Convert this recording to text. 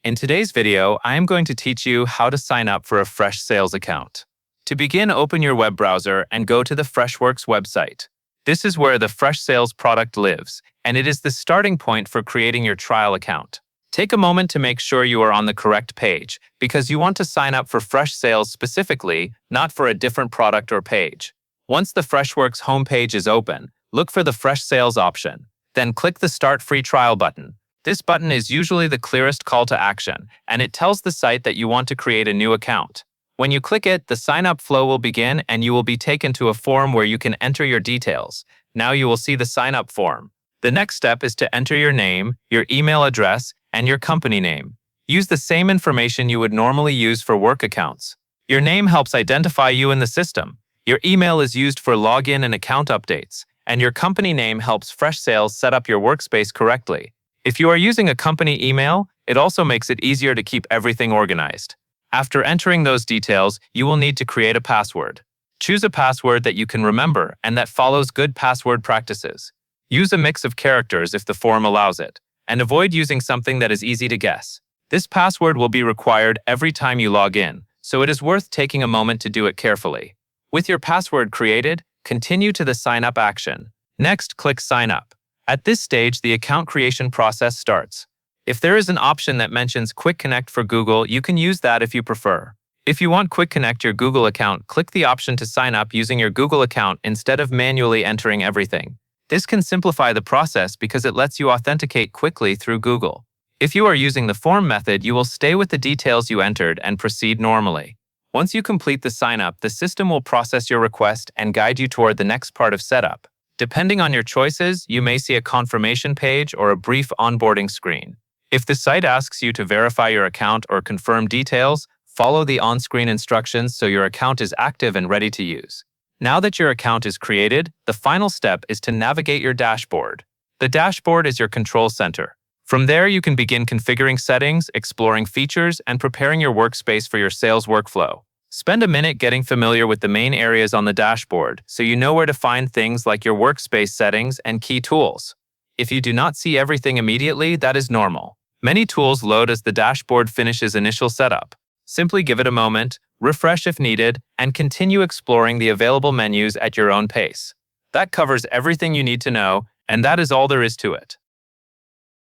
In today's video, I am going to teach you how to sign up for a Freshsales account. To begin, open your web browser and go to the Freshworks website. This is where the Freshsales product lives, and it is the starting point for creating your trial account. Take a moment to make sure you are on the correct page, because you want to sign up for Freshsales specifically, not for a different product or page. Once the Freshworks homepage is open, look for the Freshsales option. Then click the Start Free Trial button. This button is usually the clearest call to action, and it tells the site that you want to create a new account. When you click it, the sign-up flow will begin and you will be taken to a form where you can enter your details. Now you will see the sign-up form. The next step is to enter your name, your email address, and your company name. Use the same information you would normally use for work accounts. Your name helps identify you in the system. Your email is used for login and account updates, and your company name helps Freshsales set up your workspace correctly. If you are using a company email, it also makes it easier to keep everything organized. After entering those details, you will need to create a password. Choose a password that you can remember and that follows good password practices. Use a mix of characters if the form allows it, and avoid using something that is easy to guess. This password will be required every time you log in, so it is worth taking a moment to do it carefully. With your password created, continue to the sign up action. Next, click Sign Up. At this stage, the account creation process starts. If there is an option that mentions Quick Connect for Google, you can use that if you prefer. If you want Quick Connect your Google account, click the option to sign up using your Google account instead of manually entering everything. This can simplify the process because it lets you authenticate quickly through Google. If you are using the form method, you will stay with the details you entered and proceed normally. Once you complete the sign up, the system will process your request and guide you toward the next part of setup. Depending on your choices, you may see a confirmation page or a brief onboarding screen. If the site asks you to verify your account or confirm details, follow the on-screen instructions so your account is active and ready to use. Now that your account is created, the final step is to navigate your dashboard. The dashboard is your control center. From there, you can begin configuring settings, exploring features, and preparing your workspace for your sales workflow. Spend a minute getting familiar with the main areas on the dashboard so you know where to find things like your workspace settings and key tools. If you do not see everything immediately, that is normal. Many tools load as the dashboard finishes initial setup. Simply give it a moment, refresh if needed, and continue exploring the available menus at your own pace. That covers everything you need to know, and that is all there is to it.